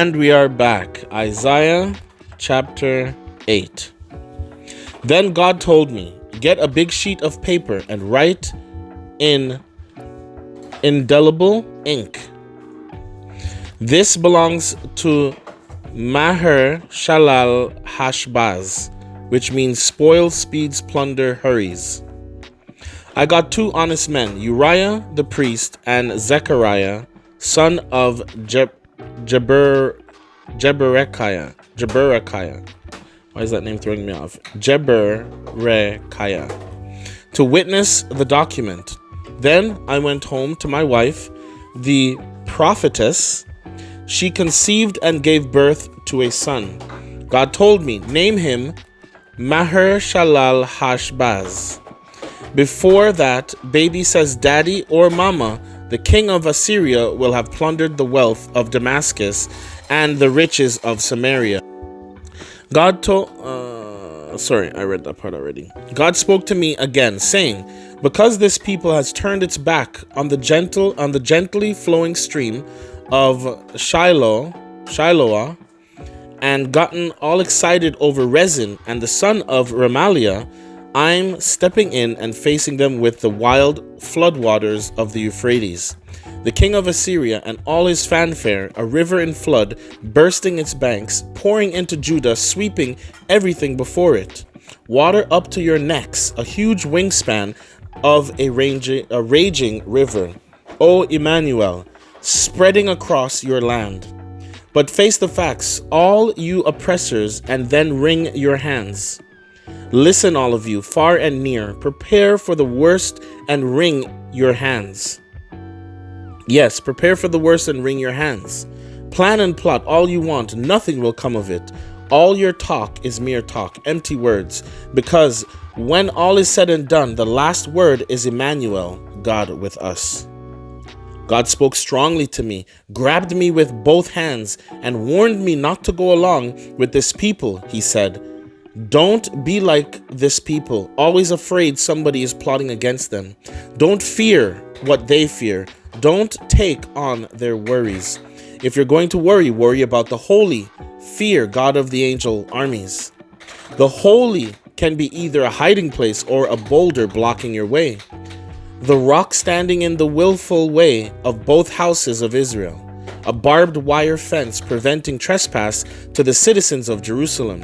And we are back. Isaiah chapter 8. Then God told me, get a big sheet of paper and write in indelible ink. This belongs to Maher Shalal Hashbaz, which means spoil, speeds, plunder, hurries. I got two honest men, Uriah the priest and Zechariah, son of Jeberechiah. Why is that name throwing me off? Jeberechiah. To witness the document. Then I went home to my wife, the prophetess. She conceived and gave birth to a son. God told me, name him Maher Shalal Hashbaz. Before that baby says daddy or mama, the king of Assyria will have plundered the wealth of Damascus and the riches of Samaria. God told... I read that part already. God spoke to me again, saying, because this people has turned its back on the gently flowing stream of Shiloah, and gotten all excited over Rezin and the son of Remaliah, I'm stepping in and facing them with the wild floodwaters of the Euphrates. The king of Assyria and all his fanfare, a river in flood, bursting its banks, pouring into Judah, sweeping everything before it. Water up to your necks, a huge wingspan of a raging river. O Emmanuel, spreading across your land. But face the facts, all you oppressors, and then wring your hands. Listen, all of you, far and near, prepare for the worst and wring your hands. Yes, prepare for the worst and wring your hands. Plan and plot all you want, nothing will come of it. All your talk is mere talk, empty words, because when all is said and done, the last word is Emmanuel, God with us. God spoke strongly to me, grabbed me with both hands, and warned me not to go along with this people, he said. Don't be like this people, always afraid somebody is plotting against them. Don't fear what they fear. Don't take on their worries. If you're going to worry, worry about the holy. Fear God of the angel armies. The holy can be either a hiding place or a boulder blocking your way. The rock standing in the willful way of both houses of Israel. A barbed wire fence preventing trespass to the citizens of Jerusalem.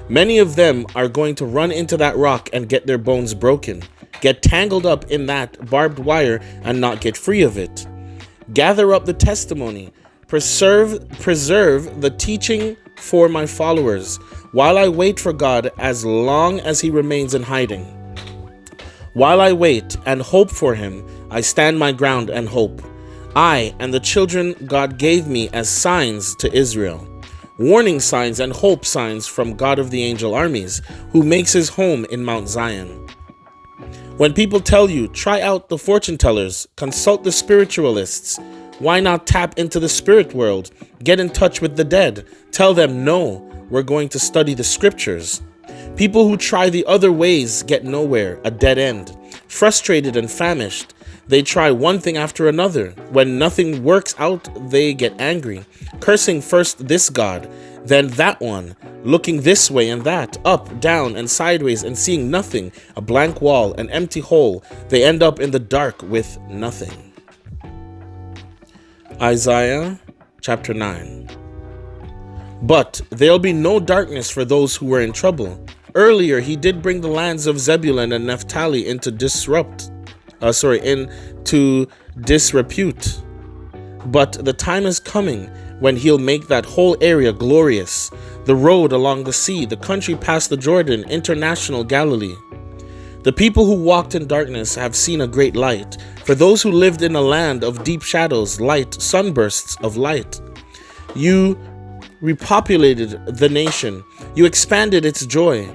Many of them are going to run into that rock and get their bones broken, get tangled up in that barbed wire and not get free of it. Gather up the testimony, preserve the teaching for my followers, while I wait for God as long as he remains in hiding. While I wait and hope for him, I stand my ground and hope. I and the children God gave me as signs to Israel. Warning signs and hope signs from God of the angel armies, who makes his home in Mount Zion. When people tell you, try out the fortune tellers, consult the spiritualists, why not tap into the spirit world, get in touch with the dead, tell them no, we're going to study the scriptures. People who try the other ways get nowhere, a dead end. Frustrated and famished, they try one thing after another. When nothing works out, they get angry, cursing first this God, then that one, looking this way and that, up, down, and sideways, and seeing nothing, a blank wall, an empty hole. They end up in the dark with nothing. Isaiah chapter 9. But there'll be no darkness for those who were in trouble. Earlier, he did bring the lands of Zebulun and Naphtali into disrepute. But the time is coming when he'll make that whole area glorious. The road along the sea, the country past the Jordan, international Galilee. The people who walked in darkness have seen a great light. For those who lived in a land of deep shadows, light, sunbursts of light. You repopulated the nation. You expanded its joy.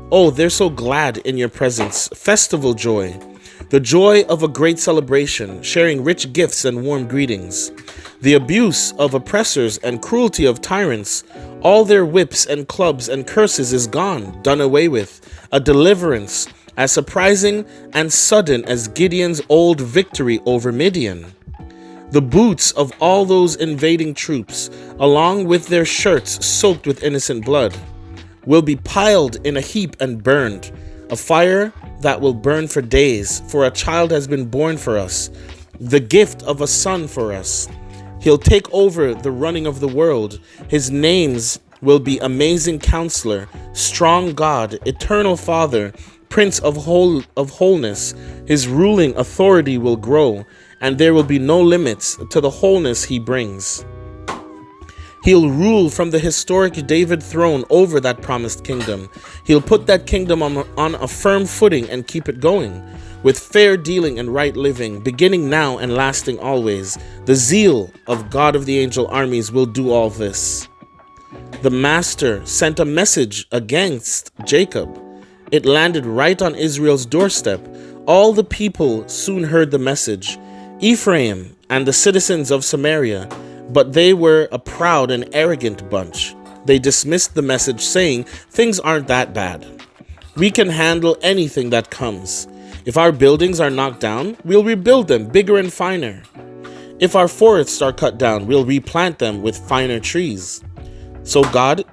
Oh, they're so glad in your presence. Festival joy. The joy of a great celebration, sharing rich gifts and warm greetings. The abuse of oppressors and cruelty of tyrants, all their whips and clubs and curses is gone, done away with. A deliverance as surprising and sudden as Gideon's old victory over Midian. The boots of all those invading troops, along with their shirts soaked with innocent blood, will be piled in a heap and burned, a fire that will burn for days, for a child has been born for us, the gift of a son for us. He'll take over the running of the world. His names will be Amazing Counselor, Strong God, Eternal Father, Prince of Wholeness. His ruling authority will grow, and there will be no limits to the wholeness he brings. He'll rule from the historic David throne over that promised kingdom. He'll put that kingdom on a firm footing and keep it going, with fair dealing and right living, beginning now and lasting always. The zeal of God of the angel armies will do all this. The Master sent a message against Jacob. It landed right on Israel's doorstep. All the people soon heard the message. Ephraim and the citizens of Samaria, but they were a proud and arrogant bunch. They dismissed the message, saying, "Things aren't that bad. We can handle anything that comes. If our buildings are knocked down, we'll rebuild them bigger and finer. If our forests are cut down, we'll replant them with finer trees." So God,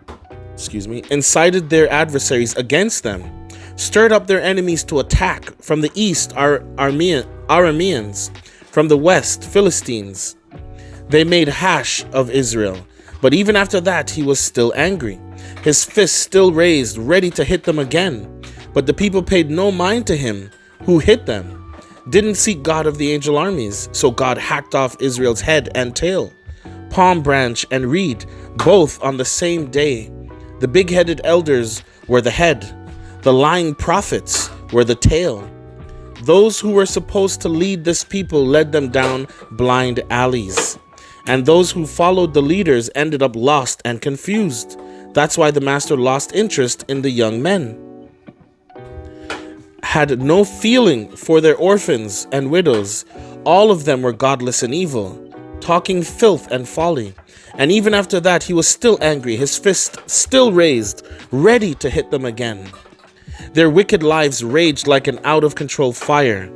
incited their adversaries against them, stirred up their enemies to attack. From the east, Arameans, from the west, Philistines. They made hash of Israel, but even after that, he was still angry. His fist still raised, ready to hit them again. But the people paid no mind to him who hit them, didn't seek God of the angel armies. So God hacked off Israel's head and tail, palm branch and reed, both on the same day. The big-headed elders were the head, the lying prophets were the tail. Those who were supposed to lead this people led them down blind alleys, and those who followed the leaders ended up lost and confused. That's why the Master lost interest in the young men, had no feeling for their orphans and widows. All of them were godless and evil, talking filth and folly. And even after that, he was still angry, his fist still raised, ready to hit them again. Their wicked lives raged like an out-of-control fire,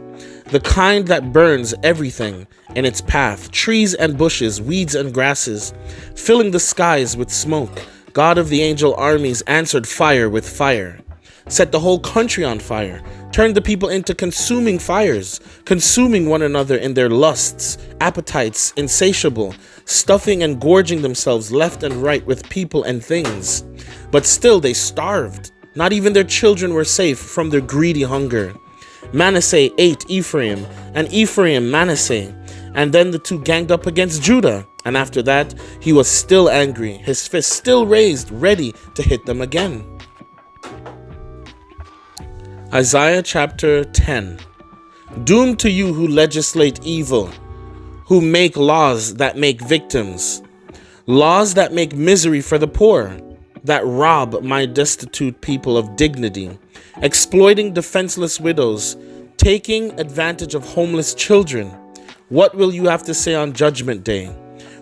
the kind that burns everything in its path, trees and bushes, weeds and grasses, filling the skies with smoke. God of the angel armies answered fire with fire, set the whole country on fire, turned the people into consuming fires, consuming one another in their lusts, appetites, insatiable, stuffing and gorging themselves left and right with people and things. But still they starved. Not even their children were safe from their greedy hunger. Manasseh ate Ephraim, and Ephraim Manasseh, and then the two ganged up against Judah. And after that, he was still angry, his fist still raised, ready to hit them again. Isaiah chapter 10. Doom to you who legislate evil, who make laws that make victims, laws that make misery for the poor, that rob my destitute people of dignity, exploiting defenseless widows, taking advantage of homeless children. What will you have to say on Judgment Day?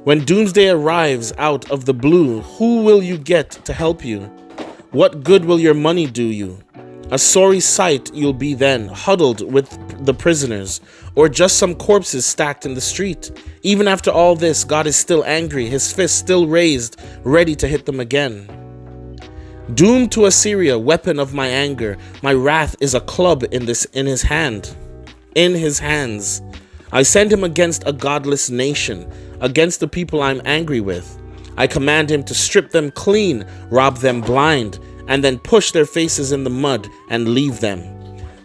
When doomsday arrives out of the blue, who will you get to help you? What good will your money do you? A sorry sight you'll be then, huddled with the prisoners, or just some corpses stacked in the street. Even after all this, God is still angry, his fist still raised, ready to hit them again. Doom to Assyria, weapon of my anger. My wrath is a club in his hands. I send him against a godless nation, against the people I'm angry with. I command him to strip them clean, rob them blind, and then push their faces in the mud and leave them.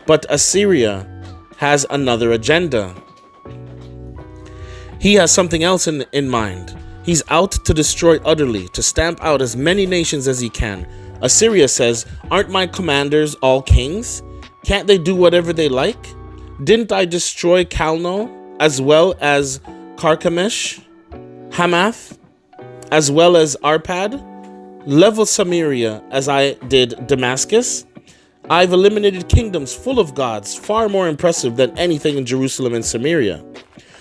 But Assyria has another agenda. He has something else in mind. He's out to destroy utterly, to stamp out as many nations as he can. Assyria says, aren't my commanders all kings? Can't they do whatever they like? Didn't I destroy Calno, as well as Carchemish, Hamath, as well as Arpad? Level Samaria as I did Damascus? I've eliminated kingdoms full of gods, far more impressive than anything in Jerusalem and Samaria.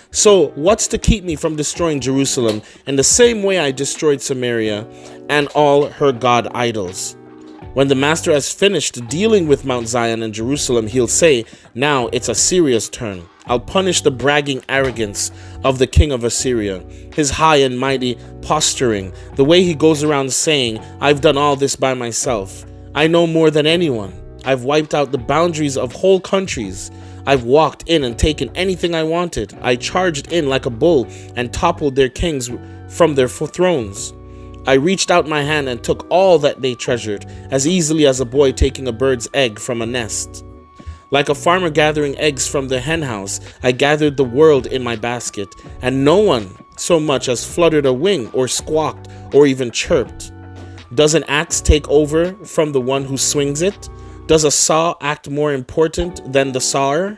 So what's to keep me from destroying Jerusalem in the same way I destroyed Samaria and all her god idols? When the Master has finished dealing with Mount Zion and Jerusalem, he'll say, now it's Assyria's turn. I'll punish the bragging arrogance of the king of Assyria, his high and mighty posturing, the way he goes around saying, I've done all this by myself. I know more than anyone. I've wiped out the boundaries of whole countries. I've walked in and taken anything I wanted. I charged in like a bull and toppled their kings from their thrones. I reached out my hand and took all that they treasured, as easily as a boy taking a bird's egg from a nest. Like a farmer gathering eggs from the henhouse, I gathered the world in my basket, and no one so much as fluttered a wing or squawked or even chirped. Does an axe take over from the one who swings it? Does a saw act more important than the sawer?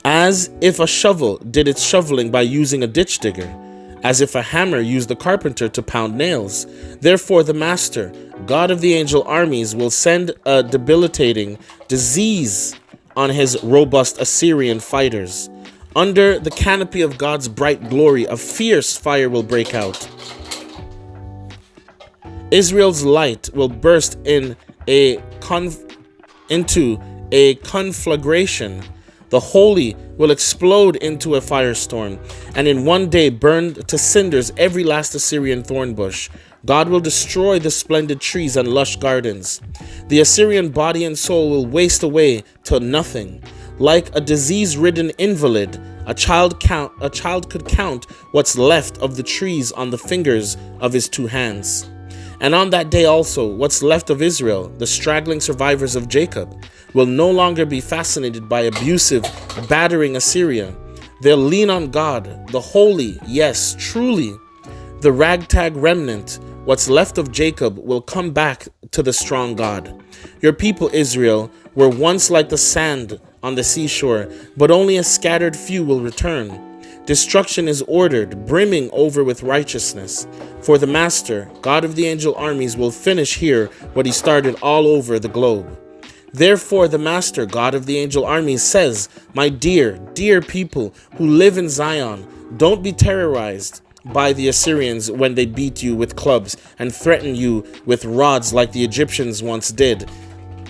As if a shovel did its shoveling by using a ditch digger, as if a hammer used the carpenter to pound nails. Therefore the Master, God of the angel armies, will send a debilitating disease on his robust Assyrian fighters. Under the canopy of God's bright glory, a fierce fire will break out. Israel's light will burst into a conflagration. The holy will explode into a firestorm, and in one day burn to cinders every last Assyrian thorn bush. God will destroy the splendid trees and lush gardens. The Assyrian body and soul will waste away to nothing. Like a disease-ridden invalid, a child could count what's left of the trees on the fingers of his two hands. And on that day also, what's left of Israel, the straggling survivors of Jacob, will no longer be fascinated by abusive, battering Assyria. They'll lean on God, the holy, yes, truly. The ragtag remnant, what's left of Jacob, will come back to the strong God. Your people, Israel, were once like the sand on the seashore, but only a scattered few will return. Destruction is ordered, brimming over with righteousness. For the Master, God of the angel armies, will finish here what he started all over the globe. Therefore the Master, God of the angel armies, says, my dear, dear people who live in Zion, don't be terrorized by the Assyrians when they beat you with clubs and threaten you with rods like the Egyptians once did.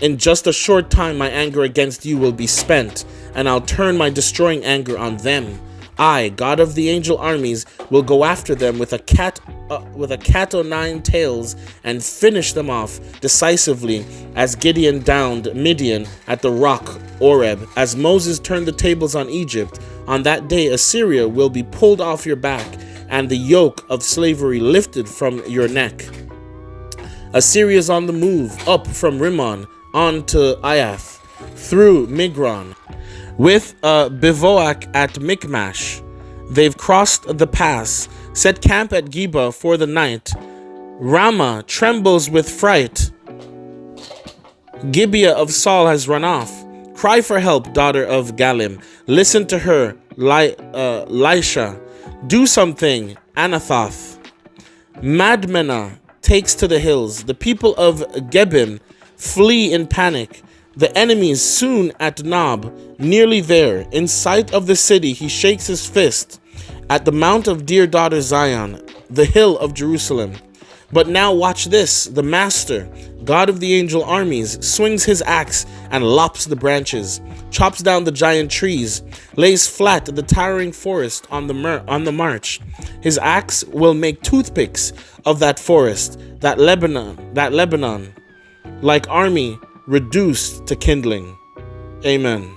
In just a short time my anger against you will be spent, and I'll turn my destroying anger on them. I, God of the angel armies, will go after them with a cat o' nine tails and finish them off decisively, as Gideon downed Midian at the rock Oreb. As Moses turned the tables on Egypt, on that day Assyria will be pulled off your back and the yoke of slavery lifted from your neck. Assyria is on the move, up from Rimmon on to Aiath, through Migron, with a bivouac at Michmash. They've crossed the pass, set camp at Geba for the night. Ramah trembles with fright. Gibeah of Saul has run off. Cry for help, daughter of Galim. Listen to her, Lisha. Do something, Anathoth. Madmenah takes to the hills. The people of Gebim flee in panic. The enemy is soon at Nob, nearly there. In sight of the city, he shakes his fist at the mount of dear daughter Zion, the hill of Jerusalem. But now watch this. The Master, God of the angel armies, swings his axe and lops the branches, chops down the giant trees, lays flat the towering forest on the march. His axe will make toothpicks of that forest, that Lebanon, like army reduced to kindling. Amen.